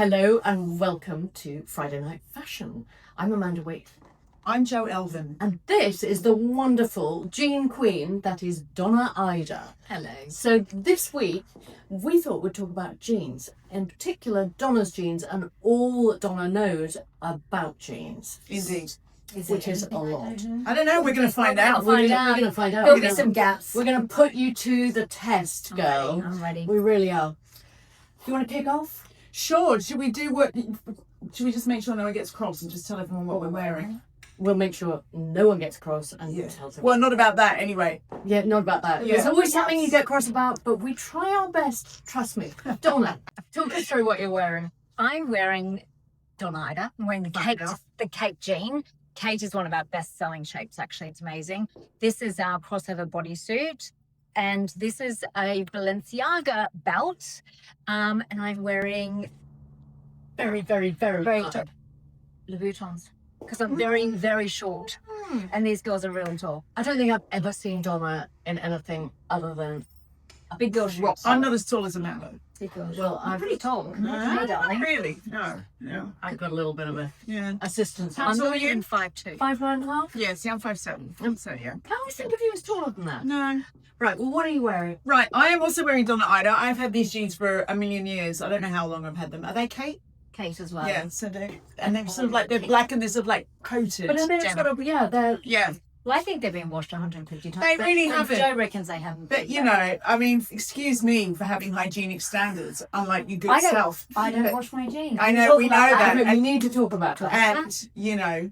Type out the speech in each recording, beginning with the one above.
Hello and welcome to Friday Night Fashion. I'm Amanda Wakeley. I'm Jo Elvin. And this is the wonderful jean queen that is Donna Ida. Hello. So this week we thought we'd talk about jeans, in particular Donna's jeans and all Donna knows about jeans. Indeed. Which is a lot. I don't know, we're going to find out. We're going to find out. There'll be some gaps. We're going to put you to the test, girl. I'm ready. We really are. You want to kick off? Sure, should we just make sure no one gets cross and just tell everyone what we're wearing? We'll make sure no one gets cross and tells them. Well, not about that anyway. Yeah, not about that. Yeah. There's always something you get cross about, but we try our best. Trust me. Donna, talk us through what you're wearing. I'm wearing Donna Ida. I'm wearing the Cape jean. Kate is one of our best-selling shapes, actually. It's amazing. This is our crossover bodysuit. And this is a Balenciaga belt. And I'm wearing Very, very, very high. Louboutins. Because I'm very, very short. And these girls are really tall. I don't think I've ever seen Donna in anything other than a Big girl shoes. I'm not as tall as Amanda. Big girl shoes. well, I'm I've pretty tall. Hey, darling. Really? No. I've got a little bit of a Yeah. assistance. How I'm tall not are you? even 5'2". 5'9.5". Yeah, see, I'm 5'7". So, yeah. I always think of you as taller than that. No. Right. Well, what are you wearing? Right, I am also wearing Donna Ida. I've had these jeans for a million years. I don't know how long I've had them. Are they Kate? Kate as well. Yeah, so they're sort of like, they're black and they're sort of like coated. But then it's got a they're Yeah. Well, I think they've been washed 150 times. They really haven't. Joe reckons they haven't. But, you know, I mean, excuse me for having hygienic standards, unlike your good I don't- self. I don't But- wash my jeans. I know, Talk we about know that. we need to talk about that. And, you know,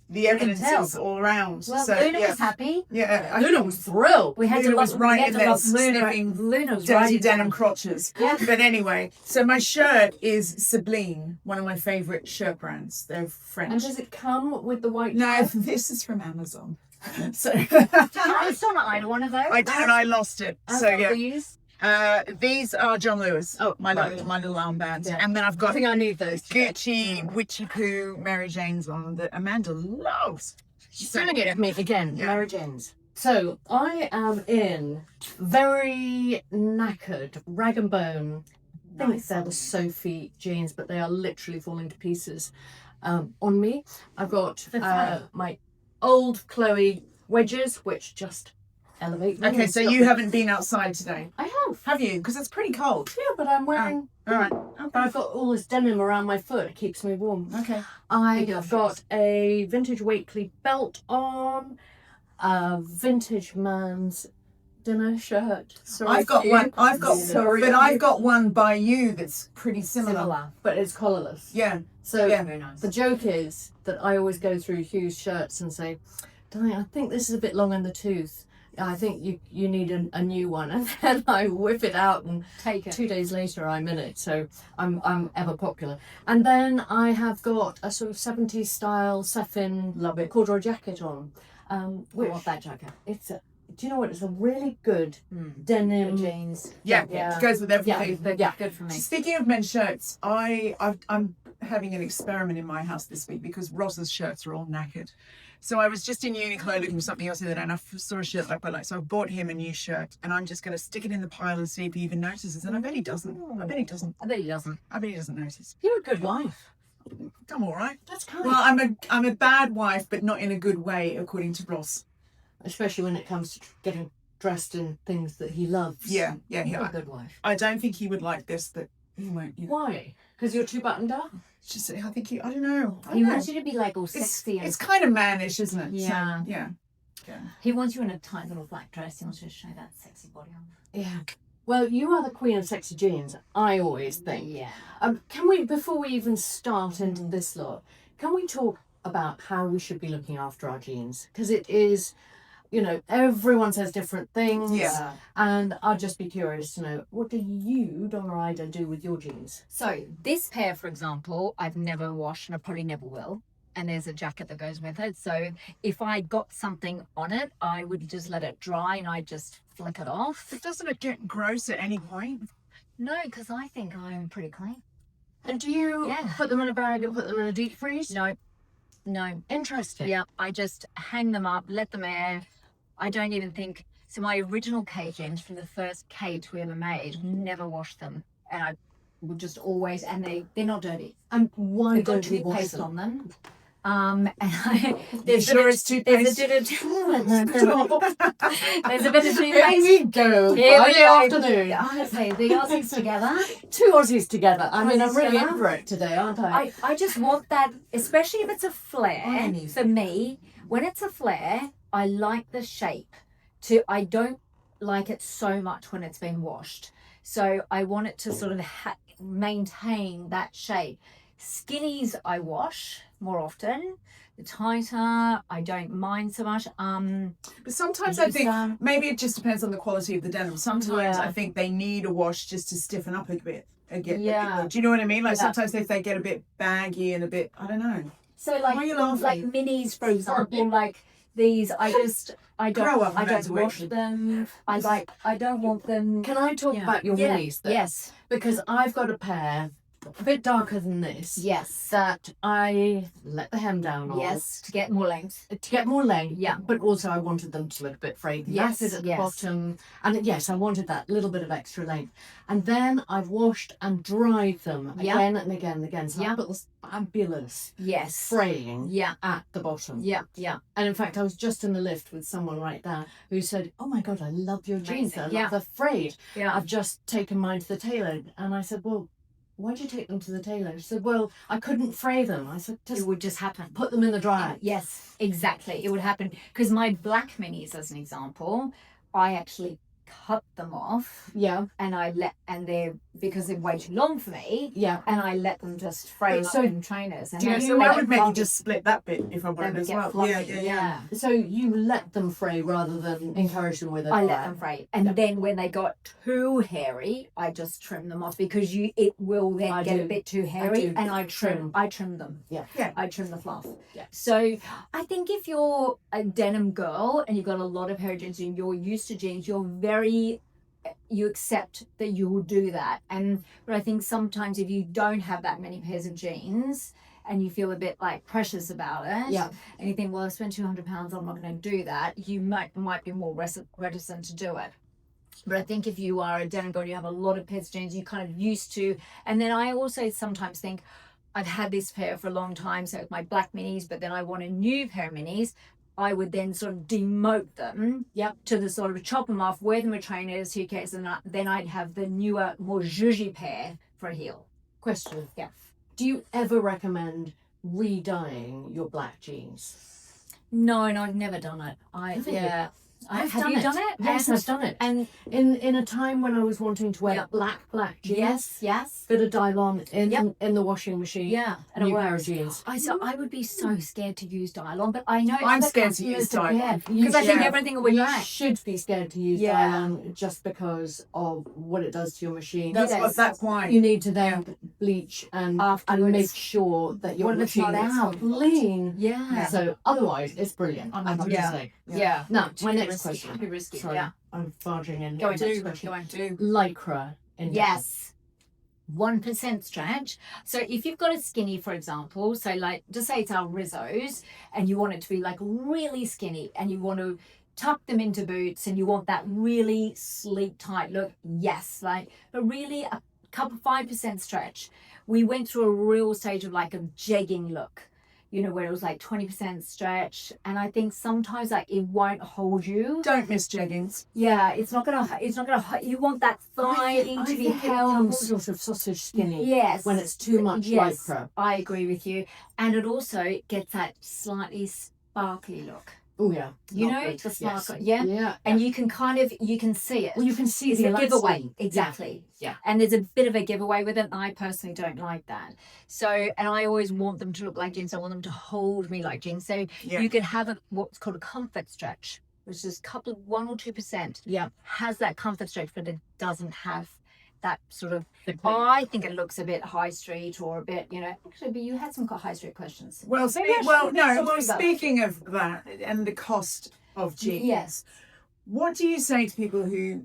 the evidence tell. is all around. Well, so, Luna yeah. was happy. Yeah, Luna was thrilled. We had Luna to was right we had in to there lock Luna. sniffing Luna was dirty right denim in crotches. Yeah. But anyway, so my shirt is Sublime, one of my favourite shirt brands. They're And French. does it come with the white? No, top? this is from Amazon. So I saw not Ida, one of those. I did and I lost it. So yeah. These. These are John Lewis. Oh, my right. little armbands. Yeah. And then I've I got think I need those. Gucci, Witchy Poo, Mary Jane's on that Amanda loves. She's doing it with me again, Yeah. Mary Jane's. So I am in very knackered rag and bone. I think they're the Sophie jeans, but they are literally falling to pieces on me. I've got my old Chloe wedges, which just elevate me. Okay, and so stuff. you haven't been outside today, I have. have you? Because it's pretty cold. Yeah, but I'm wearing. All right. But I've got all this denim around my foot. It keeps me warm. Okay. I've got a vintage Wakeley belt on, a vintage man's dinner shirt. Sorry I've got for you. one. I've got, Sorry. but I've got one by you that's pretty similar. But it's collarless. Yeah. So Yeah. Very nice. the joke is that I always go through Hugh's shirts and say, "Darling, I think this is a bit long in the tooth. I think you need a new one." And then I whip it out and Take it. 2 days later I'm in it. So I'm ever popular. And then I have got a sort of 70s style Seffin Love it. corduroy jacket on. I Which want that jacket. it's a, do you know what? It's a really good denim Jeans. Yeah. Yeah. It goes with everything. Yeah. Good for me. Speaking of men's shirts, I'm having an experiment in my house this week because Ross's shirts are all knackered. So I was just in Uniqlo looking for something else the other day and I saw a shirt like I like. So I bought him a new shirt and I'm just going to stick it in the pile and see if he even notices. And I bet he doesn't. I bet he doesn't. I bet he doesn't. I bet he doesn't notice. You're a good wife. I'm all right. That's kind Well, I'm a bad wife, but not in a good way, according to Ross. especially when it comes to getting dressed in things that he loves. Yeah. You're a good wife. I don't think he would like this. That he won't. You know. Why? Because you're too buttoned up? It's just, I think I don't know. I He don't know. wants you to be like all sexy and It's kind of mannish, isn't it? Yeah. So, yeah. he wants you in a tight little black dress. He wants you to show that sexy body on. Yeah. Well, you are the queen of sexy jeans, I always think. Yeah. Can we, before we even start into this lot, can we talk about how we should be looking after our jeans? Because it is, you know, everyone says different things. Yeah. And I'd just be curious to know, what do you, Donna Ida, do with your jeans? So this pair, for example, I've never washed and I probably never will. And there's a jacket that goes with it. So if I got something on it, I would just let it dry and I just flick it off. But doesn't it get gross at any point? No, because I think I'm pretty clean. And do you Yeah. put them in a bag and put them in a deep freeze? No. Interesting. Yeah, I just hang them up, let them air. I don't even think. So my original Kate jeans from the first Kate we ever made, never washed them. And I will just always, and they're not dirty. And why They've got don't we wash toothpaste them? on them. And there's Sure it's there's toothpaste. a bit of there's a bit of Here toothpaste. we go. Here we Friday go. afternoon. Honestly, the Aussies together. 2 Aussies together. I mean, I'm Aussies really together. in for it today, aren't I? I just want that, especially if it's a flare. I need For me, when it's a flare, I like the shape. I don't like it so much when it's been washed. So I want it to sort of maintain that shape. Skinnies I wash more often. The tighter, I don't mind so much. But sometimes I think looser. maybe it just depends on the quality of the denim. Sometimes Yeah. I think they need a wash just to stiffen up a bit. Yeah. Do you know what I mean? Like Yeah. sometimes if they get a bit baggy and a bit, I don't know. So Why are you laughing? like minis, for example, like these, I Grow up, I that's don't weird. wash them. I don't want them. Can I talk Yeah. about your Yeah. minis then? Yes. Because I've got a pair a bit darker than this. Yes. That I let the hem down on. Yes. To get more length. To get more length. Yeah. But also I wanted them to look a bit frayed and Yes, knackered at the yes. bottom. And yes, I wanted that little bit of extra length. And then I've washed and dried them Yeah. again and again and again. So Yeah. I've got this fabulous Yes. fraying Yeah. at the bottom. Yeah. Yeah. And in fact, I was just in the lift with someone right there who said, "Oh my God, I love your jeans. Amazing. They're frayed. Yeah. I've just taken mine to the tailor." And I said, "Well, why'd you take them to the tailor?" She said, "Well, I couldn't fray them." I said, It "Just would just happen. put them in the dryer." Yes, exactly. It would happen because my black minis, as an example, I actually cut them off Yeah, and they're because they're way too long for me, yeah. and I let them just fray So- up in trainers. And Do you know, they so make I it would maybe fluffy. just split that bit if I They wanted would as get well. fluffy. Yeah. So you let them fray rather than encourage them with it. I let them fray, and then when they got too hairy, I just trim them off because it will then I get do. a bit too hairy, do. and I Trim. trim them. Yeah. Yeah. I trim the fluff. Yeah. So I think if you're a denim girl and you've got a lot of hair of jeans and you're used to jeans, you accept that you will do that. But I think sometimes if you don't have that many pairs of jeans and you feel a bit like precious about it, Yeah. and you think, well, I spent £200, I'm not going to do that, you might be more reticent to do it. But I think if you are a denim girl, you have a lot of pairs of jeans, you're kind of used to. And then I also sometimes think, I've had this pair for a long time, so it's my black minis, but then I want a new pair of minis. I would then sort of demote them to the sort of chop them off, wear them with trainers, who cares, and then I'd have the newer, more zhuzhy pair for a heel. Question. Yeah. Do you ever recommend re-dyeing your black jeans? No, I've never done it. Haven't you? Have done you it. done it? Yes, And- I've done it. And In a time when I was wanting to wear Yeah. black jeans, yes. bit of dye-on in Yep. in the washing machine, Yeah. and a it pair of works. jeans. I would be so scared to use dye-on, but I know I'm other scared to use customers don't dye-on. care, because I think Yeah. everything will be You black. should be scared to use Yeah. dye-on just because of what it does to your machine. That's why. You need to then bleach and Afterwards. make sure that your When it's machine not is out. clean. Yeah. So otherwise, it's brilliant. I have to Yeah. say. Yeah. Now, Too my next risky, question. Too risky. Sorry, Yeah. I'm barging in. Go on, Next do. question. Go on, do. Lycra. In Yes. 1% stretch. So if you've got a skinny, for example, so like just say it's our Rizzos and you want it to be like really skinny and you want to tuck them into boots and you want that really sleek tight look, yes, like, but really a couple 5% stretch. We went through a real stage of like a jegging look, you know, where it was like 20% stretch, and I think sometimes like it won't hold you. Don't miss jeggings. Yeah, it's not gonna. You want that thigh I to be think it held. becomes sort of sausage skinny Yes. when it's too much Yes, lycra. I agree with you. And it also gets that slightly sparkly look. Oh yeah. You Not know, good. the Yes. sparkle. Yeah. Yeah. And you can see it. Well, you can see It's the a giveaway. elastin. Exactly. Yeah. And there's a bit of a giveaway with it. And I personally don't like that. So, and I always want them to look like jeans. I want them to hold me like jeans. So Yeah. you can have what's called a comfort stretch, which is 1 or 2%. Yeah. Has that comfort stretch, but it doesn't have that sort of. I think it looks a bit high street or a bit, you know. Actually, but you had some high street questions. Well, Maybe I should do something about speaking of that and the cost of jeans. Yes. What do you say to people who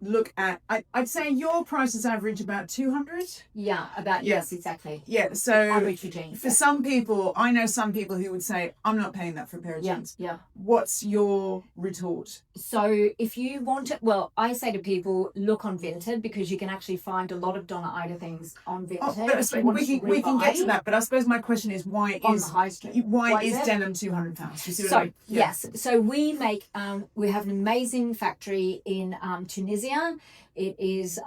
look at? I'd say your prices average about 200. Yeah, about Yeah. yes, exactly. Yeah. So Average for jeans. for some people, I know some people who would say, "I'm not paying that for a pair of jeans." Yeah. What's your retort? So if you want it, well, I say to people, look on Vinted because you can actually find a lot of Donna Ida things on Vinted. Oh, but I suppose we can get to that. But I suppose my question is, why On is the high street. why is it? denim £200? You see what So I mean? Yeah. yes, so we make we have an amazing factory in Tunisia. It is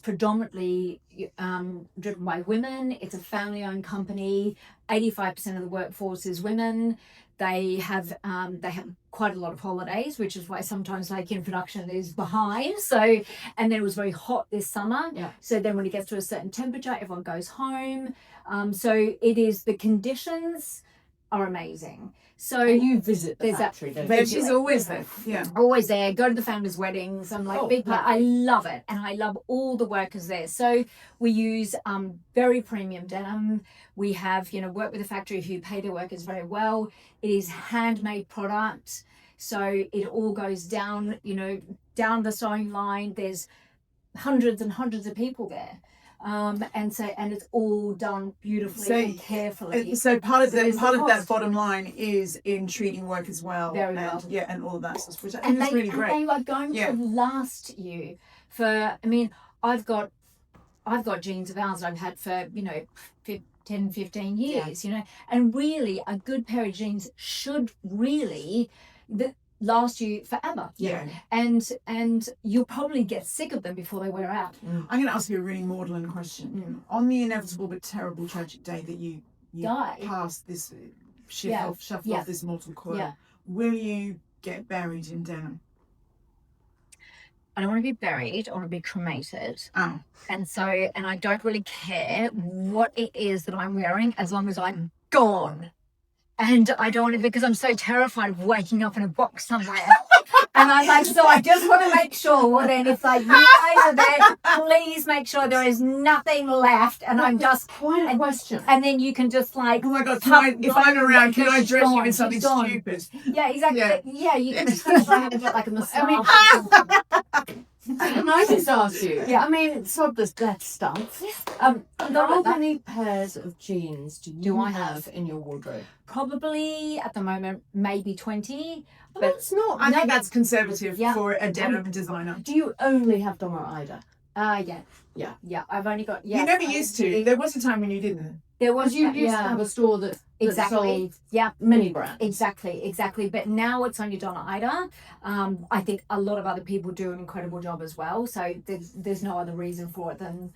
predominantly driven by women. It's a family-owned company. 85% of the workforce is women. They have quite a lot of holidays, which is why sometimes like in production is behind. So, and then it was very hot this summer. Yeah. So then when it gets to a certain temperature, everyone goes home. So it is, the conditions are amazing. So And you visit the there's that- factory, don't But you? she's always there. Yeah. always there, go to the families' weddings. I'm like, Oh, big part. I perfect. love it. And I love all the workers there. So we use very premium denim. We have, work with a factory who pay their workers very well. It is handmade product. So it all goes down, down the sewing line. There's hundreds and hundreds of people there. And it's all done beautifully So- and carefully. So part of There's the that cost. bottom line is in treating workers well, Very and, well. yeah, and all of that stuff, which I think and is really they great. are going Yeah. to last you for, I've got jeans of ours that I've had for 10 15 years, and really a good pair of jeans should really last you forever. Yeah. And you'll probably get sick of them before they wear out. I'm going to ask you a really maudlin question. On the inevitable but terrible tragic day that you Die. pass this Yeah. shuffle Yeah. off this mortal coil, Yeah. will you get buried in denim? I don't want to be buried. I want to be cremated. Oh. And I don't really care what it is that I'm wearing as long as I'm gone. And I don't want to, because I'm so terrified of waking up in a box somewhere. And I'm like, so I just want to make sure that if like you guys are there, please make sure there is nothing left. And I'm just, Quite a question. and then you can just like, Oh my God, Tough if I'm around, can I she's dress you gone, in something she's gone. stupid? yeah, exactly. Yeah. Yeah, you can just have a bit like a massage. Can I just ask you? Yeah. I mean, sod this death stuff. Not How that- many pairs of jeans do I have in your wardrobe? Probably at the moment, maybe 20. But But it's not. I think that's conservative Yeah. for a denim designer. Do you only have Donna Ida? Yeah. Yeah. Yeah. I've only got, You never used to. There was a time when you didn't. There was, Because you used to have a store that exactly. sold Yeah. mini brands. Exactly. But now it's only Donna Ida. I think a lot of other people do an incredible job as well. So there's no other reason for it than,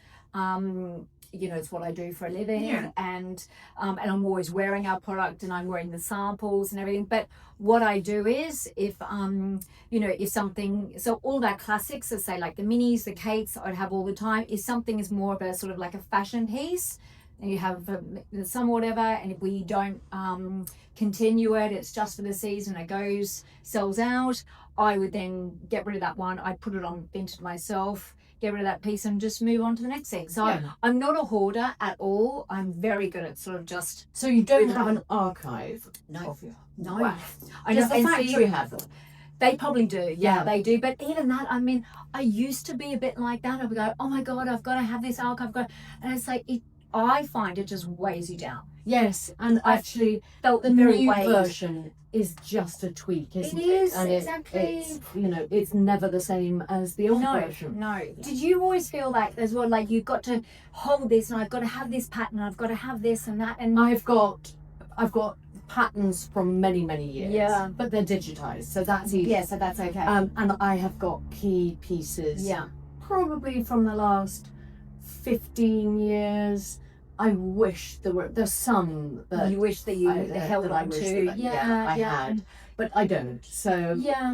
it's what I do for a living. Yeah. And I'm always wearing our product and I'm wearing the samples and everything. But what I do is if something, so all that classics, so say like the minis, the Kates, I'd have all the time. If something is more of a sort of like a fashion piece, and you have some whatever, and if we don't continue it, it's just for the season, it sells out, I would then get rid of that one. I'd put it on Vinted myself, get rid of that piece and just move on to the next thing. So Yeah. I'm not a hoarder at all. I'm very good at sort of just, So you don't have an archive No. of your. no. Wow. I Does know, the and factory see, have them? they probably do. Yeah. Yeah, they do. But even that, I used to be a bit like that. I would go, oh my God, I've got to have this archive. And it's like, I find it just weighs you down. Yes, and I've actually, Felt the very new weighed. version is just a tweak, isn't it? It is, And exactly. It's, it's never the same as the old version. No. Did you always feel like as well, like you've got to hold this and I've got to have this pattern, I've got to have this and that, and I've got patterns from many years. Yeah. But they're digitized, so that's easy. yeah, so that's okay. And I have got key pieces. yeah, Probably from the last 15 years. I wish there's some that you wish that you held that I on wish to. that, I had, but I don't. So Yeah.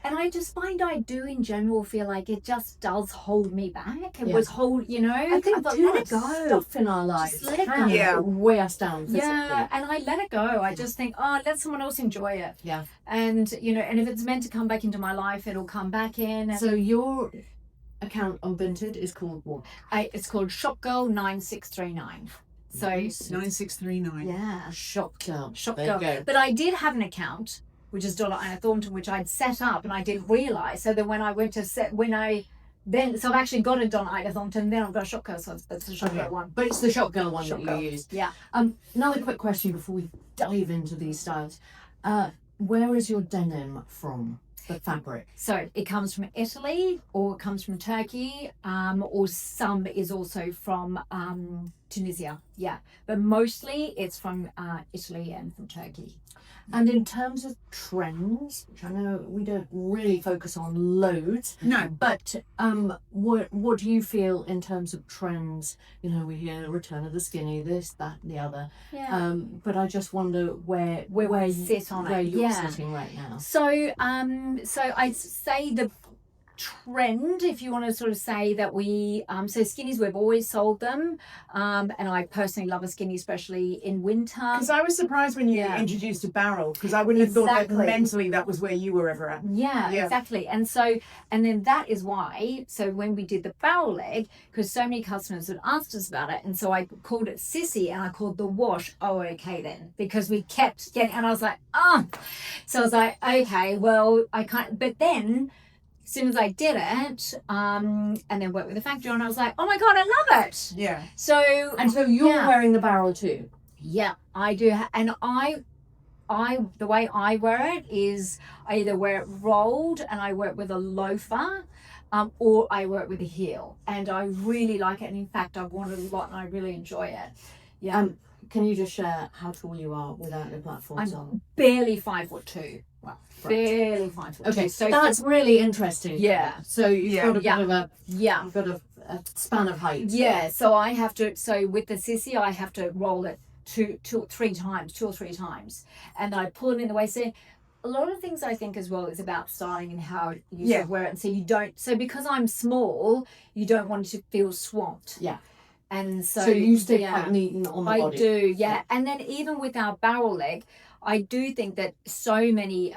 And I just find I do in general feel like it just does hold me back. It Yeah. was I think but too let much it go. stuff in our lives let it can go. Yeah. weigh us down physically. Yeah, and I let it go. I just think, let someone else enjoy it. Yeah. And and if it's meant to come back into my life, it'll come back in. And So your account on Vinted is called what? it's called Shopgirl9639. So 9639. yeah, Shop Girl. Shop There Girl. you go. But I did have an account which is Donna Ida Thornton, which I'd set up and I didn't realise. So then when I went to set, so I've actually got a Donna Ida Thornton, then I've got a shot girl, so it's the shot girl one. But it's the shot girl one Shot that girl. you used. Yeah. Another quick question before we dive into these styles. Where is your denim from? The fabric. So it comes from Italy, or it comes from Turkey, or some is also from Tunisia. Yeah, but mostly it's from Italy and from Turkey. And in terms of trends, which I know we don't really focus on loads, No. but what do you feel in terms of trends? You know, we hear return of the skinny, this, that, and the other. Yeah. But I just wonder where we you sit on where it. you're Yeah. sitting right now. So I'd say the trend, if you want to sort of say that so skinnies, we've always sold them, and I personally love a skinny, especially in winter. Because I was surprised when you introduced a barrel, because I wouldn't have thought that mentally that was where you were ever at. Yeah, exactly. And then that is why, so when we did the barrel leg, because so many customers had asked us about it, and so I called it Sissy and I called the wash, okay then, because we kept getting, and I was like, so I was like, okay, well, I can't, but then as soon as I did it, and then worked with the factory on, I was like, oh my God, I love it. Yeah. So you're wearing the barrel too. Yeah, I do. And I the way I wear it is I either wear it rolled and I wear it with a loafer, or I wear it with a heel. And I really like it. And in fact, I've worn it a lot and I really enjoy it. Yeah. Can you just share how tall you are without the platforms on? Barely 5'2". Wow. Barely 5'2". Okay, so that's really interesting. Yeah. So you've got a bit of a you've got a span of height. Yeah. So I have to. So with the Sissy, I have to roll it two or three times, and I pull it in the waist. So a lot of things I think as well is about styling and how you sort of wear it. And so you don't. So because I'm small, you don't want it to feel swamped. Yeah. And so you stay quite neat and on the body. I do, yeah. And then even with our barrel leg, I do think that so many,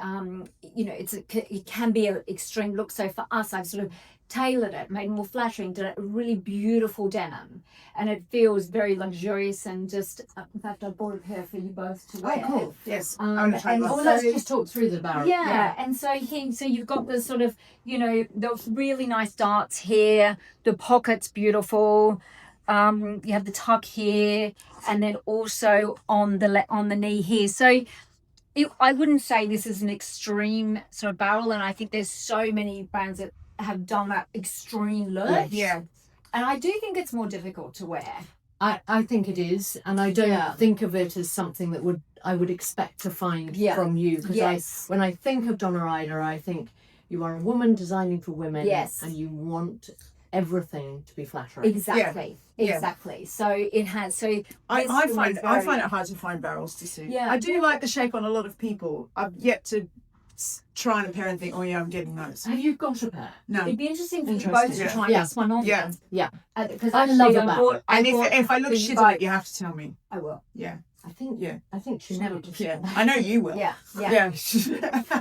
it can be an extreme look. So for us, I've sort of tailored it, made it more flattering, did a really beautiful denim, and it feels very luxurious and just. In fact, I bought a pair for you both to wear. Oh, cool. Yes. Let's just talk through the barrel. Yeah, and so you've got the sort of, the really nice darts here. The pocket's beautiful. You have the tuck here, and then also on the knee here. So I wouldn't say this is an extreme sort of barrel, and I think there's so many brands that have done that extreme look. Yeah. And I do think it's more difficult to wear. I think it is, and I don't think of it as something that I would expect to find from you, because when I think of Donna Ida, I think you are a woman designing for women, and you want everything to be flattering. Exactly. So it has. So I find it hard to find barrels to suit. Yeah. I do like the shape on a lot of people. I've yet to try and pair and think, oh yeah, I'm getting those. Have you got a pair? No. It'd be interesting for you both to try this one on. Yeah. Yeah. Because I love that. And if I look shit at it, you have to tell me. I will. Yeah. I think she never would. Yeah. I know you will. Yeah. Yeah.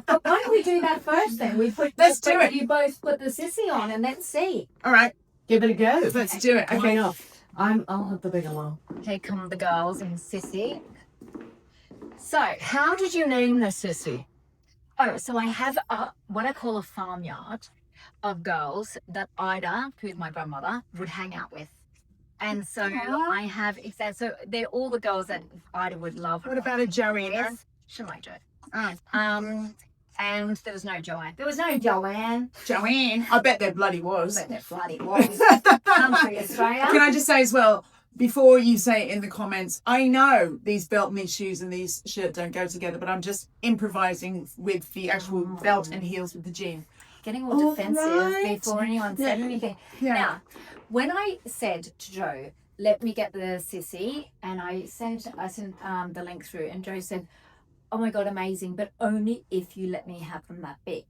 But why don't we do that first then? Let's do it. You both put the Sissy on and let's see. All right. Give it a go. Let's do it. Okay. I'll have the bigger one. Here come the girls in Sissy. So How did you name this, Sissy? so I have what I call a farmyard of girls that Ida, who's my grandmother, would hang out with. And so I have so they're all the girls that Ida would love. What about a Joanne? Yes. She might do it. Oh. And there was no Joanne. Joanne. Joanne. I bet there bloody was. But there bloody was. Country Australia. Can I just say as well, before you say it in the comments, I know these belt knit shoes and these shirt don't go together, but I'm just improvising with the actual belt and heels with the jean. Getting all defensive right. before anyone said anything. Yeah. Now, when I said to Joe, let me get the Sissy, and I sent the link through, and Joe said, oh my God, amazing, but only if you let me have them that big.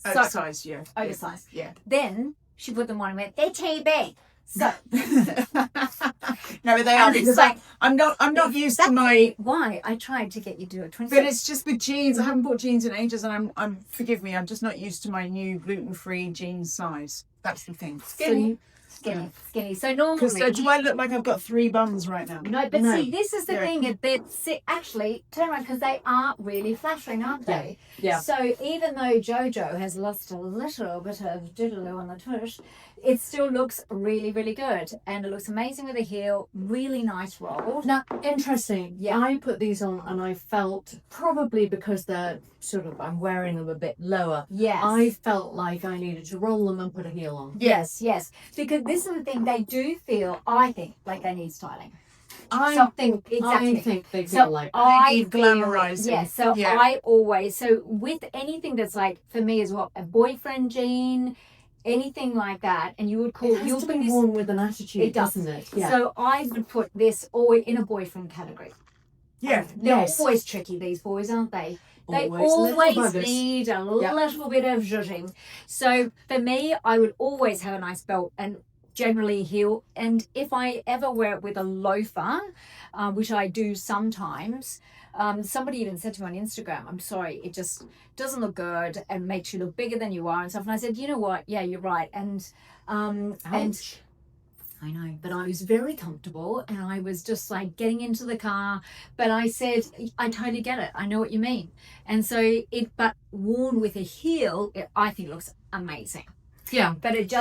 Oversized, yeah. Oversized. Yeah. Then she put them on and went, they're too big. So no, but they are, because like, I'm not used to my. Why I tried to get you to do a 26. But it's just with jeans. I haven't bought jeans in ages, and I'm forgive me, I'm just not used to my new gluten-free jeans size. That's the thing. Skinny. So normally, Because do I look like I've got 3 bums right now? no, but No. see, this is the thing. Actually, turn around, because they are really flattering, aren't they? Yeah. So even though Jojo has lost a little bit of doodaloo on the tush, it still looks really, really good, and it looks amazing with a heel. Really nice roll. Now, interesting. Yeah. I put these on and I felt, probably because they're I'm wearing them a bit lower, Yes. I felt like I needed to roll them and put a heel on. Yes. Because this is the thing. They do feel, I think, like they need styling. I think they feel like They need glamorizing. Yes. So Yeah. I always, with anything that's like, for me, is what a boyfriend jean, anything like that, and you would call it has to be worn with an attitude, It does. doesn't it? Yeah. So I would put this always in a boyfriend category. Yeah. They're Yes. always tricky, these boys, aren't they? They Always little always buggers. need a Yep. little bit of zhuzhing. So for me, I would always have a nice belt and generally heel. And if I ever wear it with a loafer, which I do sometimes, somebody even said to me on Instagram, I'm sorry, it just doesn't look good and makes you look bigger than you are and stuff. And I said, you know what? Yeah, you're right. And Ouch. I know, but I was very comfortable and I was just like getting into the car. But I said, I totally get it. I know what you mean. And so but worn with a heel, I think looks amazing. Yeah. But it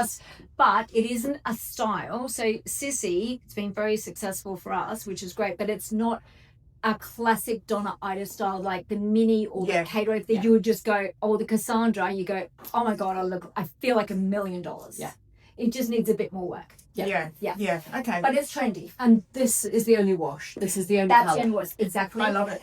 isn't a style. So Sissy, it's been very successful for us, which is great, but it's not a classic Donna Ida style like the Minnie or the Cato that you would just go, or the Cassandra, you go, oh my God, I feel like $1 million. Yeah. It just needs a bit more work. Yeah. Okay. But it's trendy. And this is the only wash. This is the only That's colour. in was exactly. I love it.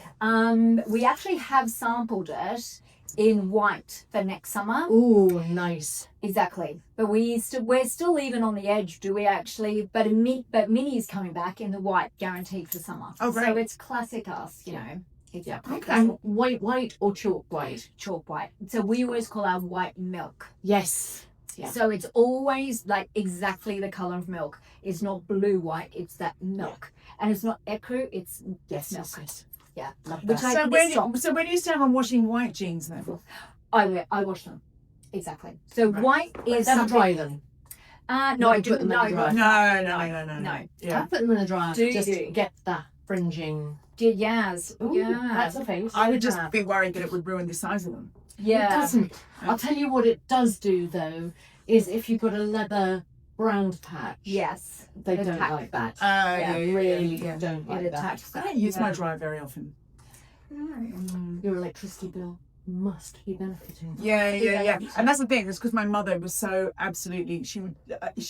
We actually have sampled it in white for next summer. Ooh, nice. Exactly. But we're still even on the edge, do we actually? But Minnie's coming back in the white, guaranteed for summer. Oh, great. So it's classic us, you know. Exactly. Okay. And white or chalk white? Chalk white. So we always call our white milk. Yes. Yeah. So it's always like exactly the color of milk. It's not blue white, it's that milk. And it's not ecru, it's milk. Yes. Yeah. Love Which that. So where do you stand on washing white jeans then? I wash them. Exactly. So white is Then something. dry them. No, I put them in the dryer. No. I put them in the dryer Do just you? to get that fringing. Yes. Ooh, Yeah. that's a face. I would just be worried that it would ruin the size of them. Yeah. It doesn't. I'll tell you what it does do though, is if you've got a leather brand patch. Yes. They It don't attacks. like that. They Really don't like It that. attacks. I don't use my dryer very often. Your electricity bill must be benefiting. Yeah. And that's the thing. It's because my mother was so absolutely. She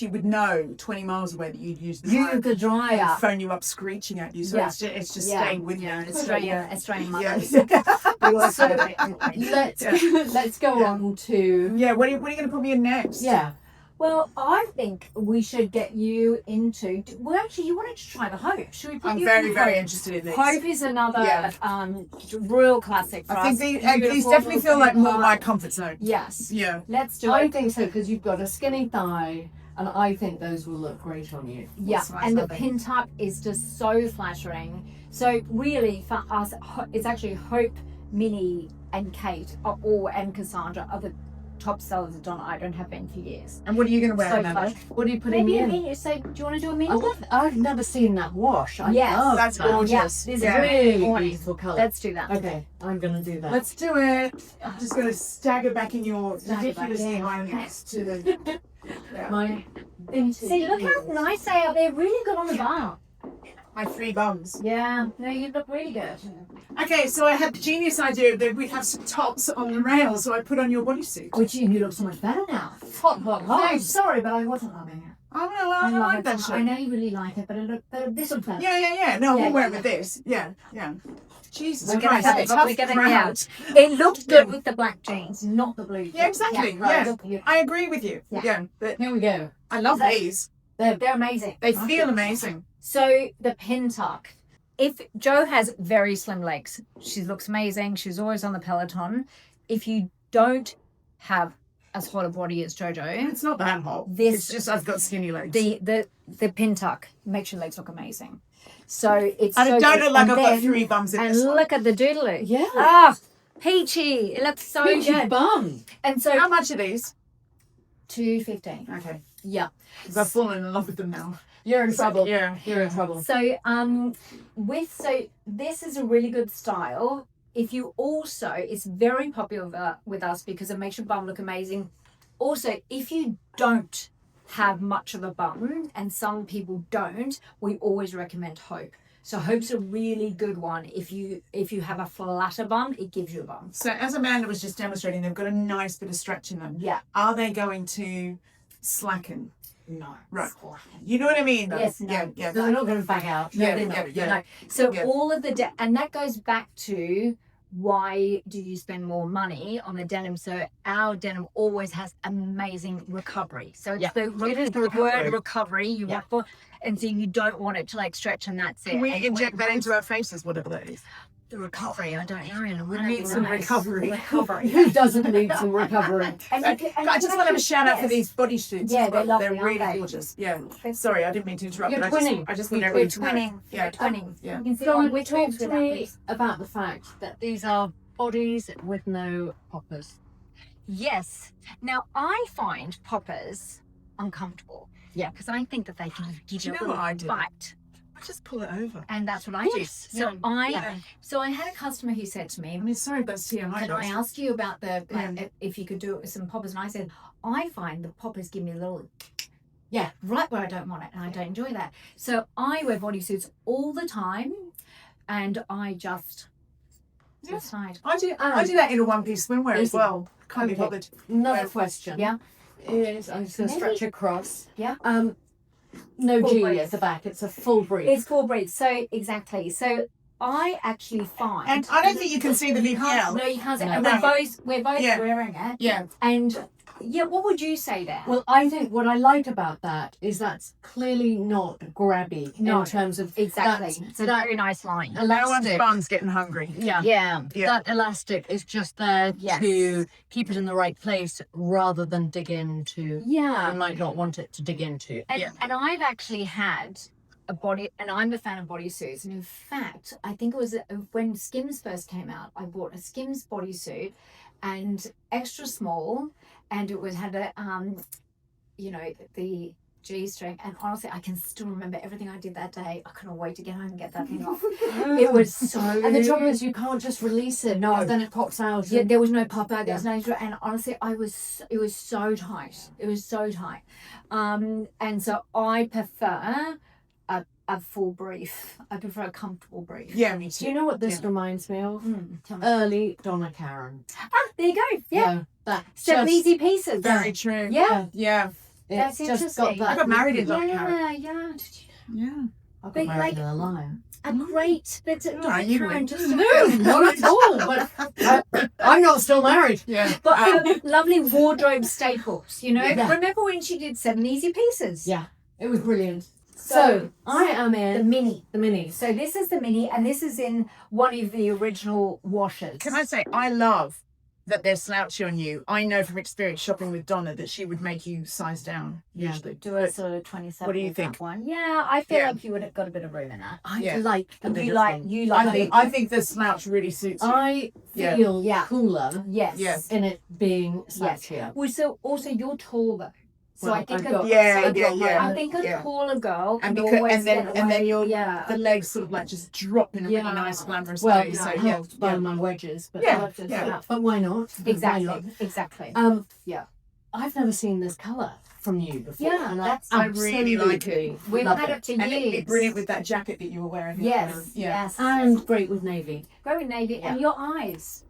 would know 20 miles away that you'd use the dryer. Use the dryer. And phone you up screeching at you. So Yeah. it's just staying with you. Australian mothers. Let's go on to Yeah. What are you going to put me in next? yeah. Well, I think we should get you into. Well, actually, you wanted to try the Hope. Should we put I'm you very, in very Hope? interested in this. Hope is another Yeah. real classic for I us. think Beautiful, these definitely feel like more beautiful. my comfort zone. Yes. Yeah. Let's do I it. think so because you've got a skinny thigh, and I think those will look great on you. Yeah, That's and the lovely. pin tuck is just so flattering. So really, for us, it's actually Hope, Minnie, and Kate and Cassandra are the top sellers of Donna Ida and have been for years. And what are you going to wear? So Amanda? flash. What are you putting Maybe a in? mini. So, do you want to do a mini? I've never seen that wash. I Yes. love That's that. gorgeous. Yeah, this is Yeah. Really Morning. beautiful colour. Let's do that. Okay, I'm gonna do that. Let's do it. I'm just going to stagger back in your Stagger ridiculous back, yeah. kindness to the. My vintage. See, look how nice they are. They're really good on the bar. My 3 bums. Yeah. No, you look really good. Okay, so I had the genius idea that we'd have some tops on the rail, so I put on your bodysuit. Which you look so much better now. Hot. Thanks. Sorry, but I wasn't loving it. Oh, no, I love like it. that I shit. know you really like it, but this looks better. Yeah. No, Yeah, we'll wear it yeah. with this. Yeah. Jesus We're gonna Christ. have it. tough We're gonna crowd. out. It looked good with the black jeans, not the blue jeans. Yeah, exactly. right. Yeah. Look, you- I agree with you. Yeah. Yeah. But Here we go. I love So- these. They're amazing. They feel amazing. So the pin tuck. If Jo has very slim legs, she looks amazing. She's always on the Peloton. If you don't have as hot a body as JoJo, It's not that hot. This- It's just I've got skinny legs. the pin tuck makes your legs look amazing. So it's I so don't good. look like And I've got then- 3 bums in And this one. look at the doodaloo. Yeah. Ah, peachy. It looks so Peachy good. bum. And so How much are these? 215. Okay. Yeah. Because I've fallen in love with them now. You're in trouble. Yeah. You're in trouble. So this is a really good style. If you also, it's very popular with us because it makes your bum look amazing. Also, if you don't have much of a bum, and some people don't, we always recommend Hope. So Hope's a really good one. If you have a flatter bum, it gives you a bum. So as Amanda was just demonstrating, they've got a nice bit of stretch in them. Yeah. Are they going to slacken? No. Right. You know what I mean? Yes, no. Yeah. They're not going to back out. Yeah, They're not. yeah. No. So Yeah. all of the and that goes back to why do you spend more money on the denim? So our denim always has amazing recovery. So it's the word recovery you want for, and so you don't want it to like stretch and that's it. Can we And inject that into our faces, whatever that is? the recovery? I don't know. We need some recovery. Who doesn't need some recovery? And I just want to have a shout out for these bodysuits. Yeah, they're lovely, They're really aren't they? gorgeous. Yeah. Sorry, I didn't mean to interrupt. You're but twinning. I just want You're everyone to know. twinning. Yeah. Twinning. Yeah. You can see Donna, on which talk ones to with that, me please. about the fact that these are bodies with no poppers. Yes. Now I find poppers uncomfortable. Yeah. Because I think that they can give Do you you a know what little I do? bite. I just pull it over. And that's what I do. Yes. So Yeah. so I had a customer who said to me, I mean, sorry, that's TMI. can I guys. ask you about the if you could do it with some poppers? And I said, I find the poppers give me a little right where I don't want it, and I don't enjoy that. So I wear bodysuits all the time, and I just decide. I do that in a one-piece swimwear as Listen. well. Can't be Okay. bothered. Another question. Yeah. Is I'm just going to stretch across. Yeah. No Full G brief. at the back. It's a full brief. It's full breed. So exactly. So I actually find, And I don't think you can see the BPL. no, you can't. No. And we're both Yeah. wearing it. Yeah. And what would you say there? Well, I think what I like about that is that's clearly not grabby No. in terms of Exactly. that- It's a that very nice line. No one's elastic. bum's getting hungry. Yeah. Yeah. Yeah. That elastic is just there Yes. to keep it in the right place rather than dig into. Yeah. You might not want it to dig into. And I've actually had a body, and I'm a fan of bodysuits. And in fact, I think it was when Skims first came out, I bought a Skims bodysuit and extra small, and it had a, the G string. And honestly, I can still remember everything I did that day. I couldn't wait to get home and get that thing off. It was so. And the trouble is, you can't just release it. No. Then it pops out. Yeah, and- there was no popper. There was no, and honestly, it was so tight. It was so tight. And so I prefer a full brief. I prefer a comfortable brief. Yeah, me Do you too. know what this reminds me of? Tell me. Early Donna Karen. There you go. Yeah. That Seven just- easy pieces. Very true. Yeah. Yeah. That's It's just got interesting. that. I got married in Donna Karen. Yeah. Did you Yeah. I got But married like- in a liar. a great. That's a No, you Karen, wouldn't. just No, not at all. But I'm not still married. Yeah. But lovely wardrobe staples. You know. Yeah. Remember when she did 7 easy pieces? Yeah, it was brilliant. So, So I am the in mini. the minis. So this is the mini, and this is in one of the original washers. Can I say, I love that they're slouchy on you. I know from experience shopping with Donna that she would make you size down Yeah. usually. do a sort of 27? What do you with think? that one? Yeah, I feel Yeah. like you would have got a bit of room in that. I Yeah. like the bigger thing. I think the slouch really suits you. I Yeah. feel Yeah. cooler Yes. Yes. in it being Yes. slouchier. Well, so also you're tall though. So Well, I think I've got- Yeah, I've got my- I think a yeah. taller girl And can because- always and then- get and then away- you're- yeah. The legs sort of like just drop in a Yeah. really nice glamorous Well, way. So that yeah, helped by my wedges, but Yeah, that's just yeah. that. But why not? Why Exactly. not? Exactly. Yeah. I've never seen this colour from you before. Yeah, and that's- I really like it. absolutely We've love had it for and it'd be years. brilliant with that jacket that you were wearing. Yes. Yeah. Yes. And great with navy. Go with navy Yeah. and your eyes.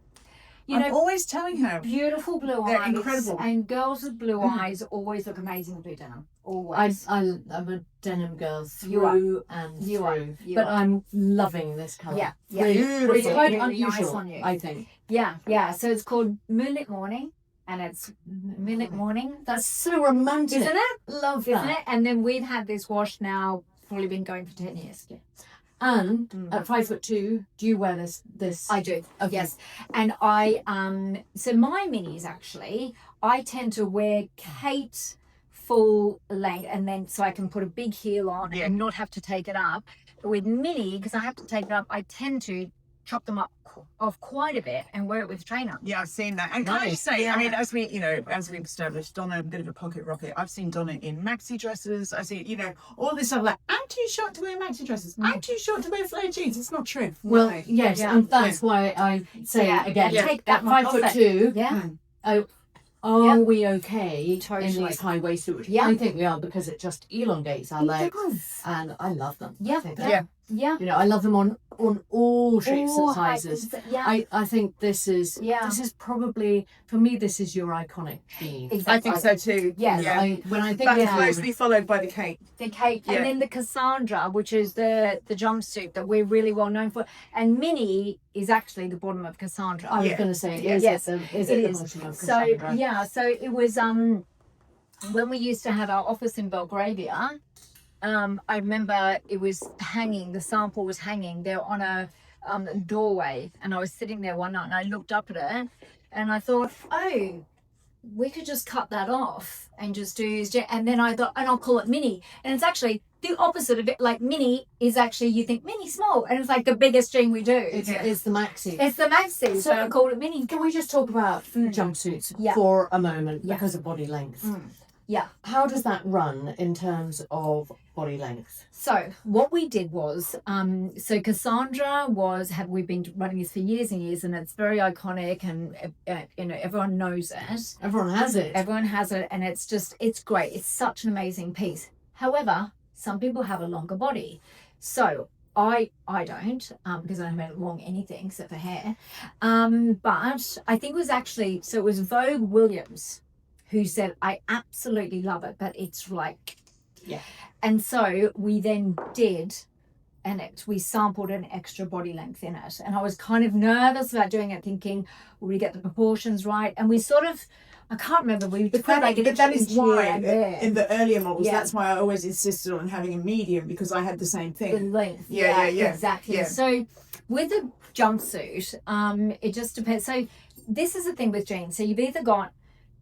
You I'm know, always telling her. beautiful blue They're eyes. incredible. And girls with blue eyes always look amazing with blue denim. Always. I'm a denim girl You are. through and You are. through. You but are. I'm loving this colour. Yeah, yeah. Really, Beautiful. it's quite Really nice unusual, on you. I think. Yeah. So it's called Moonlit Morning, and it's Moonlit Morning. That's so romantic. Isn't it? Love Isn't that. it? And then we've had this wash now, probably been going for 10 years. And Mm. at 5'2", do you wear this? I do. Okay. Yes. And I so my minis actually, I tend to wear Kate full length, and then so I can put a big heel on Yeah. and not have to take it up. With Minnie, because I have to take it up, I tend to chop them up off quite a bit and wear it with a trainer. Yeah, I've seen that. And can I just say, Yeah. I mean, as we've established, Donna, a bit of a pocket rocket. I've seen Donna in maxi dresses. I see, all this stuff like, I'm too short to wear maxi dresses. I'm too short to wear flared jeans. It's not true. Well, No. yes, Yeah. and that's why I say Yeah. again, Yeah. take That that 5'2". Yeah. Are we okay in Totally. these high waisted? Yeah. I think we are, because it just elongates our legs, does. and I love them. Yeah. I think Yeah. Yeah. I love them on all shapes All and sizes. heights. Yeah. I think this is Yeah. probably, for me, this is your iconic jean. Exactly. I think so too. Yes. Yeah. When I think But of closely followed by the Kate. The Kate, Yeah. and then the Cassandra, which is the jumpsuit that we're really well known for, and Minnie is actually the bottom of Cassandra. I was Yeah. going to say, Yes, is it it is. the bottom of So Cassandra? yeah, so it was when we used to have our office in Belgravia. I remember it was hanging. The sample was hanging there on a doorway, and I was sitting there one night, and I looked up at it, and I thought, oh, we could just cut that off and just do. And then I thought, and I'll call it Minnie, and it's actually the opposite of it. Like Minnie is actually, you think Minnie small, and it's like the biggest jean we do. It's the maxi. It's the maxi, so I called it Minnie. Can we just talk about jumpsuits Yeah. for a moment, Yeah. because of body length? Yeah. How does that run in terms of body length? So what we did was, so Cassandra we've been running this for years and years, and it's very iconic, and everyone knows it. Everyone has it. Everyone has it, and it's great. It's such an amazing piece. However, some people have a longer body, so I don't, because I don't have long anything except for hair. But I think it was Vogue Williams who said, I absolutely love it, but it's like, Yeah. And so we then did, and we sampled an extra body length in it. And I was kind of nervous about doing it, thinking, will we get the proportions right? And we sort of, I can't remember, But that is why in the earlier models, that's why I always insisted on having a medium, because I had the same the thing. length. Yeah. Exactly. Yeah. So with a jumpsuit, it just depends. So this is the thing with jeans. So you've either got,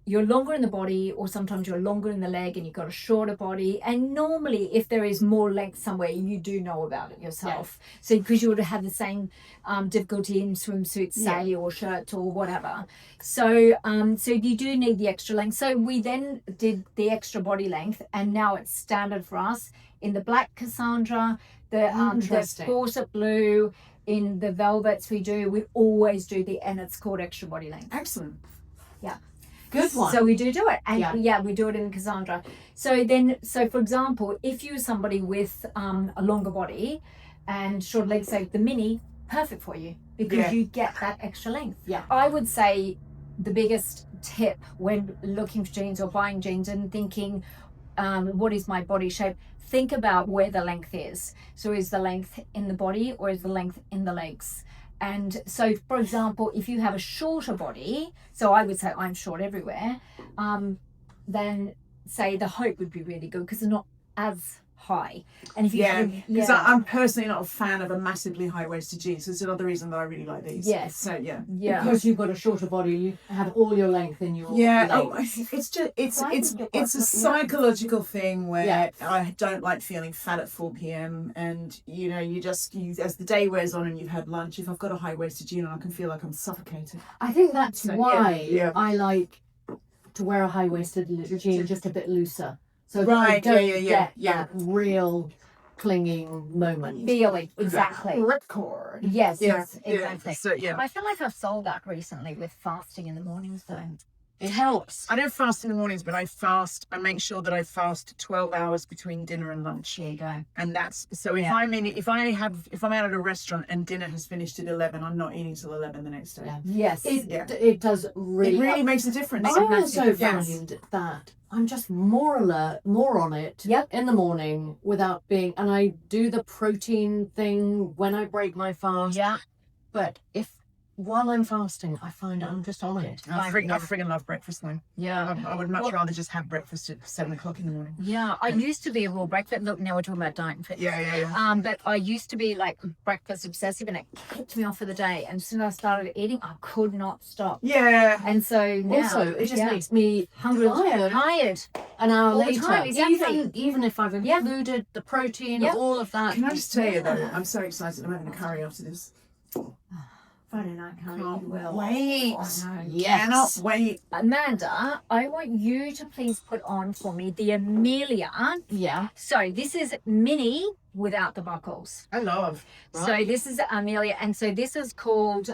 you're longer in the body, or sometimes you're longer in the leg and you've got a shorter body. And normally, if there is more length somewhere, you do know about it yourself. Yeah. So because you would have the same difficulty in swimsuits, say, or shirts or whatever. So so you do need the extra length. So we then did the extra body length, and now it's standard for us in the black Cassandra, the corset blue, in the velvets we always do and it's called extra body length. Excellent. Yeah. Good one. So we do it, and we do it in Cassandra. So for example, if you're somebody with a longer body and short legs, say the Minnie, perfect for you, because you get that extra length. Yeah. I would say the biggest tip when looking for jeans or buying jeans and thinking, what is my body shape? Think about where the length is. So is the length in the body, or is the length in the legs? And so, for example, if you have a shorter body, so I would say I'm short everywhere, then say the hope would be really good, because it's not as high. And if you because I'm personally not a fan of a massively high-waisted jeans. So it's another reason that I really like these. Yes. So yeah. Because you've got a shorter body, you have all your length in your legs. It's just it's a psychological thing where I don't like feeling fat at 4 p.m. and you as the day wears on and you've had lunch, if I've got a high-waisted jean on, I can feel like I'm suffocating. I think that's why yeah. I like to wear a high-waisted jean just a bit looser. So that Right, I don't yeah. get that real clinging moment. feeling, exactly. Ripcord. Yes, Yeah, yes, exactly. So yeah. I feel like I've sold that recently with fasting in the mornings though. It helps. I don't fast in the mornings, but I make sure that I fast 12 hours between dinner and lunch. There you go. And that's so if I'm out at a restaurant and dinner has finished at 11, I'm not eating till 11 the next day. Yeah. Yes. It does really. It really makes a difference. I also find that I'm just more alert, more on it in the morning without being, and I do the protein thing when I break my fast. Yeah. But while I'm fasting, I find I'm just on it. I freaking love breakfast though. Yeah. I would much rather just have breakfast at 7 o'clock in the morning. Yeah. I used to be a raw breakfast. Look, now we're talking about diet and fit. Yeah. But I used to be like breakfast obsessive, and it kicked me off for the day. And as soon as I started eating, I could not stop. Yeah. And so now, Also, it just makes me hungry, tired an hour All the later. time, exactly. Even if I've included the protein, all of that. Can I just tell you though, I'm so excited. I'm having a curry after this. beautiful. Friday night, honey, Can't you will. wait. I know. Cannot wait. Amanda, I want you to please put on for me the Emilia. Yeah. So this is Minnie without the buckles. I love. So this is Emilia, and so this is called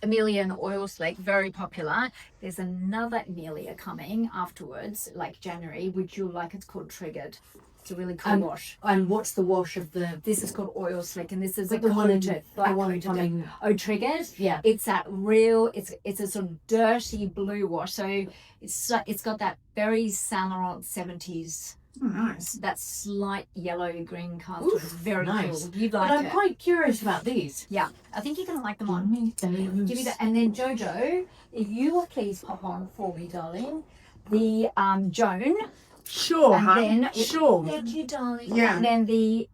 Emilia and Oil Slick, very popular. There's another Emilia coming afterwards, like January, which you'll like. It's called Triggered. It's a really cool wash. And what's the wash of the? This is called Oil Slick, and this is a The one in- coated, the black one coated. coming- Oh, Triggered. Yeah. It's that real. It's a sort of dirty blue wash. So it's got that very Saint Laurent 70s. Oh, nice. That slight yellow green cast. Oof, It's very nice. cool. You'd But like I'm it. quite curious about these. Yeah, I think you're gonna like them on. Give me that, and then Jojo, if you will please pop on for me, darling. The Joan, Sure, and hun. then Sure. Thank you, darling. Yeah. And then the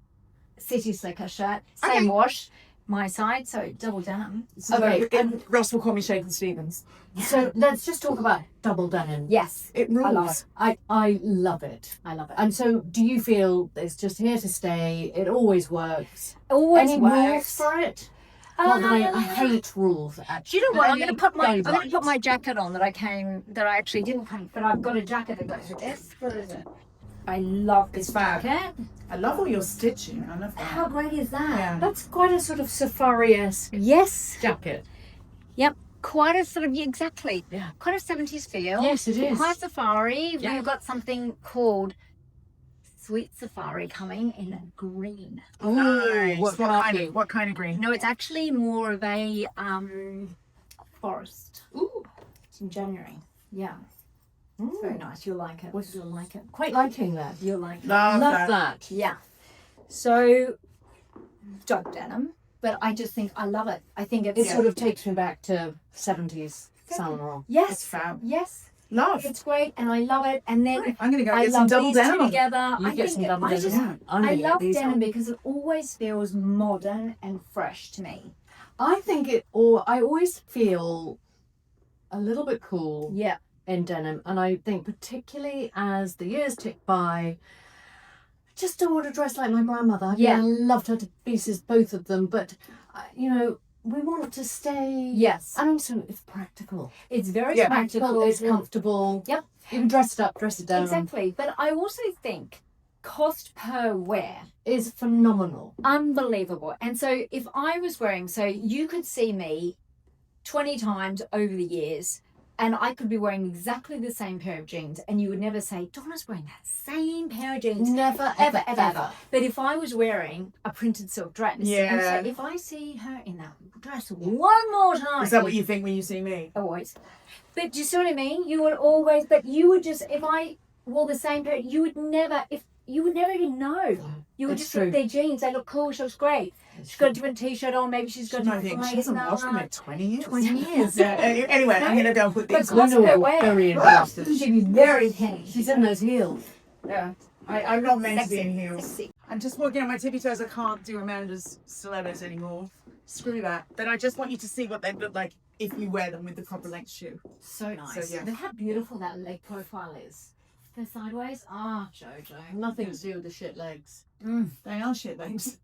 City Slicker shirt, same Okay. wash, my side, so double denim. Okay, And Ross will call me Shaken Stevens. So let's just talk about double denim. Yes, It I love rules. it. I love it. I love it. And so, do you feel it's just here to stay? It always works. Always Any rules works. for it? Not that I hate rules. Do Actually, you know what? I'm Any gonna put favourites? my jacket on that I actually didn't paint, but I've got a jacket that goes with this. What is it? I love this It's fab. jacket. I love all your stitching. I love that. How great is that? Yeah. That's quite a sort of safari-esque Yes. jacket. Yep. Quite a sort of exactly. Yeah. Quite a 70s feel. Yes, it is. Quite safari. Yeah. We've got something called Sweet Safari coming in green. Nice. what What kind of green? No, it's actually more of a forest. Ooh. It's in January. Yeah. It's very nice. You'll like it. You'll like it. Quite liking that. You'll like it. Love Love that. that. Yeah. So, dark denim, but I just think I love it. I think It it's sort of takes me back to 70s Yeah. Saint Laurent. It's yes, fab. yes, Love. it's great, and I love it. And then Right, I'm going to go I get some love double these two denim. together. You I get think some double I just denim. I'm I gonna get love these denim on. because it always feels modern and fresh to me. I think it, or I always feel a little bit cool Yeah, in denim, and I think particularly as the years tick by, I just don't want to dress like my grandmother. I mean, Yeah. I loved her to pieces, both of them, but we want to stay. yes, And also, it's practical. it's very Yeah. practical. It's comfortable. Yep. You can dress it up, dress it down. Exactly, but I also think cost per wear. Is phenomenal. Unbelievable. And so if I was wearing, so you could see me 20 times over the years, and I could be wearing exactly the same pair of jeans, and you would never say, Donna's wearing that same pair of jeans. Never, Ever, ever. But if I was wearing a printed silk dress, Yeah. and so if I see her in that dress one more time, Is that what you think when you see me? always. But do you see what I mean? You would always, but you would just, if I wore the same pair, you would never even know. You would It's just true. look, their jeans, they look cool, she looks great. She's got a different t-shirt on, maybe she's got a I different think she blazer hasn't washed them on. in 20 years. 20 years. Yeah, anyway, I'm going to go and put But these cost on. per wear. Very interested. She'd be very penny. She's in those heels. Yeah. I'm not meant to be in Sexy, heels. sexy. I'm just walking on my tippy toes. I can't do Amanda's stilettos anymore. Screw that. But I just want you to see what they look like if you wear them with the proper length shoe. So nice. So, yeah. Look how beautiful that leg profile is. Go sideways. Ah, Jojo. Nothing to do with the shit legs. They are shit legs.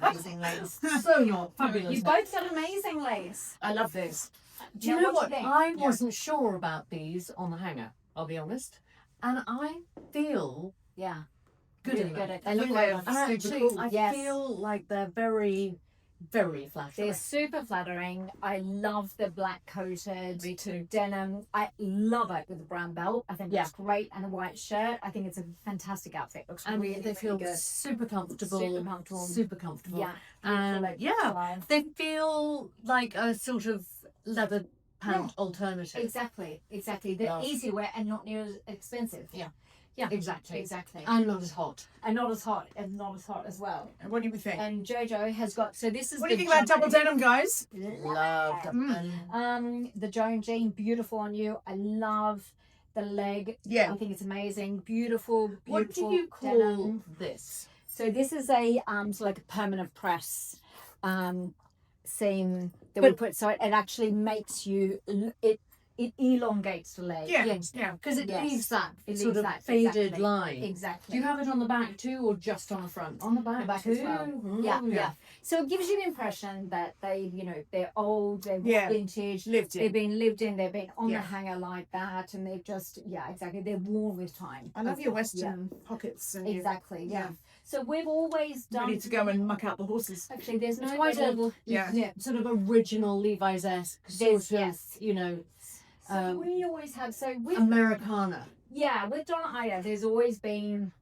Amazing legs. So not fabulous. You both got amazing legs. I love this. Do you know what? you think? I Yeah. wasn't sure about these on the hanger, I'll be honest. And I feel Yeah. good Really in good. them. They look Yeah. like And Super actually, cool. I Yes. feel like they're very, very flattering. they're super flattering. I love the black coated Me too. denim. I love it with the brown belt. I think Yeah. it's great, and a white shirt. I think it's a fantastic outfit. Looks And really, they feel really good. super comfortable. Super comfortable. Super comfortable. Yeah. And Beautiful yeah, line. they feel like a sort of leather pant alternative. Exactly. They're Love. easy to wear and not near as expensive. Yeah. Yeah. Exactly. Exactly. And not as hot. And not as hot, as well. And what do you think? And Jojo has got, so this is What do the you think about double denim, guys? Love that. The Joan jean, beautiful on you. I love the leg. Yeah. I think it's amazing. Beautiful, What beautiful do you call denim. this? So this is a so like a permanent press seam that we But- put. So it actually makes you it it elongates the leg. Yeah, Yes. yeah. Because it Yes. leaves that It sort leaves of that, faded exactly. line. Exactly. Do you have it on the back too, or just on the front? On the back, as too. well. Mm. Yeah. So it gives you the impression that they, they're old, they're Yeah. vintage, Lived they've in. been lived in, they've been on Yeah. the hanger like that, and they've just, exactly, they're worn with time. I love your Western pockets and your- Exactly, yeah. yeah. So we've always done. ready to go and muck out the horses. Actually, there's no It's quite a little. Yeah. sort of original Levi's-esque sort There's- of, yes. So we always have. So with Americana. with Donna Ida, there's always been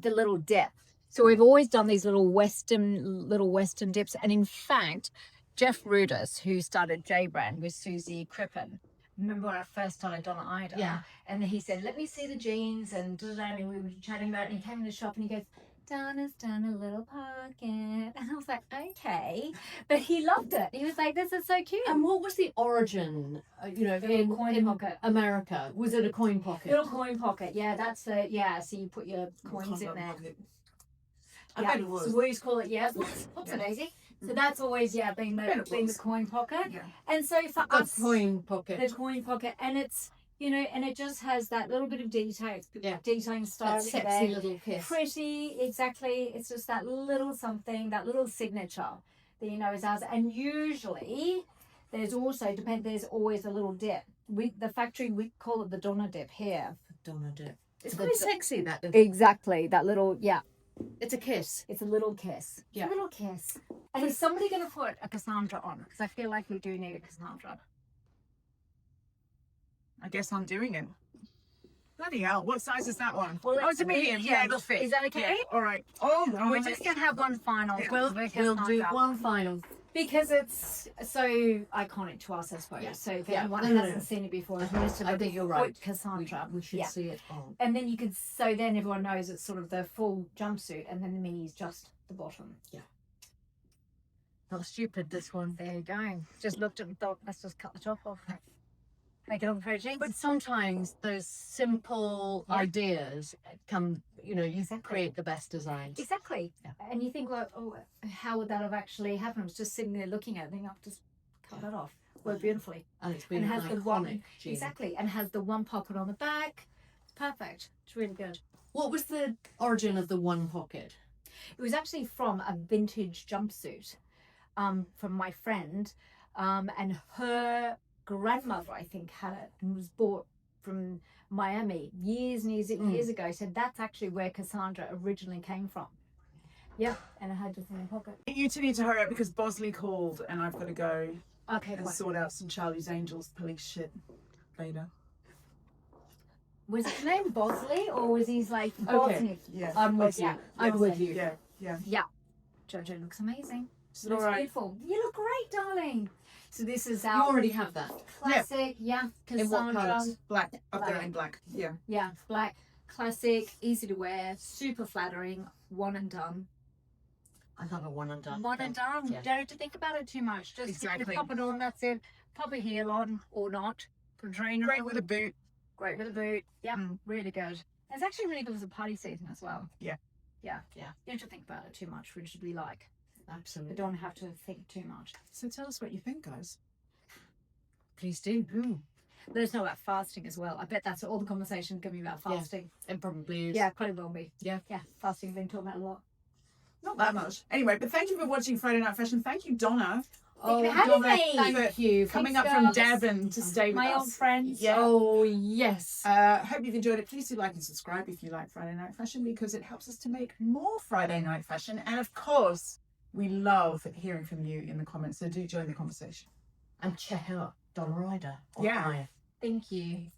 the little dip. So we've always done these little Western dips, and in fact, Jeff Rudis, who started J Brand with Susie Crippen. Remember when I first started Donna Ida? Yeah. And he said, "Let me see the jeans," and we were chatting about it. And he came in the shop and he goes, "Donna's done a little pocket," and I was like, "Okay," but he loved it. He was like, "This is so cute." And what was the origin, Little coin pocket. America? Was it a coin pocket? Little coin pocket, yeah. That's the So you put your coins in there. I bet it was. So we always call it what's it, Daisy? So that's always been the coin pocket. Yeah. And so for The us, coin pocket. the coin pocket, and it's and it just has that little bit of detail, detailing style That sexy there. little kiss. Pretty, exactly. It's just that little something, that little signature that is ours. And usually, there's always a little dip. The factory, we call it the Donna dip here. Donna dip. It's quite sexy, that. Exactly, that little It's a kiss. It's a little kiss. Yeah. A little kiss. And is somebody going to put a Cassandra on? Because I feel like we do need a Cassandra. I guess I'm doing it. Bloody hell, what size is that one? Well, Oh, it's a medium. Yeah, it'll fit. Is that okay? Yeah. All right. Oh, no. We're just going to have one final. Yeah. We'll do one final. Because it's so iconic to us, I suppose. Yeah. So if Yeah. anyone No, no, hasn't no. seen it before, I think you're right. Cassandra. We should Yeah. see it on. And then then everyone knows it's sort of the full jumpsuit, and then the mini's just the bottom. Not stupid, this one. There you go. Just looked at and thought, let's just cut the top off. Make it all pretty. But sometimes those simple ideas come, you Exactly. create the best designs. Exactly. Yeah. And you think, well, how would that have actually happened? I was just sitting there looking at it, thinking, I'll just cut that off. Worked beautifully. And it's been And has an the iconic one- jean. Exactly. And has the one pocket on the back. It's perfect. It's really good. What was the origin of the one pocket? It was actually from a vintage jumpsuit from my friend. And her grandmother, I think, had it and was bought from Miami years and years ago. So that's actually where Cassandra originally came from. Yeah, and I had just in the pocket. You two need to hurry up because Bosley called and I've got to go Okay, and fine. sort out some Charlie's Angels police shit later. Was his name Bosley or was he like Okay. Bosniak? Yeah. I'm with Yeah. you. I'm with you. Yeah, yeah. Jojo looks amazing. Is it Looks all right? beautiful. You look great, darling. So this is You our already have that. classic, In what Cassandra. colours? Black. Up there Black. in black. Yeah. Yeah, black, classic, easy to wear, super flattering, one and done. I love a one and done. One and done. Yeah. You don't have to think about it too much. Just Exactly. pop it on, that's it. Pop a heel on or not. Put a trainer Great on. with a boot. Great with a boot. Yeah, Mm. really good. It's actually really good as a party season as well. Yeah. Yeah. Yeah. You don't have to think about it too much, which we like. You Absolutely. don't have to think too much. So tell us what you think, guys. Please do. Let us know about fasting as well. I bet that's all the conversation going to be about Yeah. fasting. It probably is. Yeah, probably will be. Yeah. Yeah, fasting being talked about a lot. Not that much. Anyway, but thank you for watching Friday Night Fashion. Thank you, Donna, Oh, you for having Donna, me. thank you. coming Thanks, up from girls. Devon to stay with My us. old friends. Yeah. Oh, yes. Hope you've enjoyed it. Please do like and subscribe if you like Friday Night Fashion because it helps us to make more Friday Night Fashion. And of course, we love hearing from you in the comments. So do join the conversation. And check out Donna Ida. Yeah. Thank you.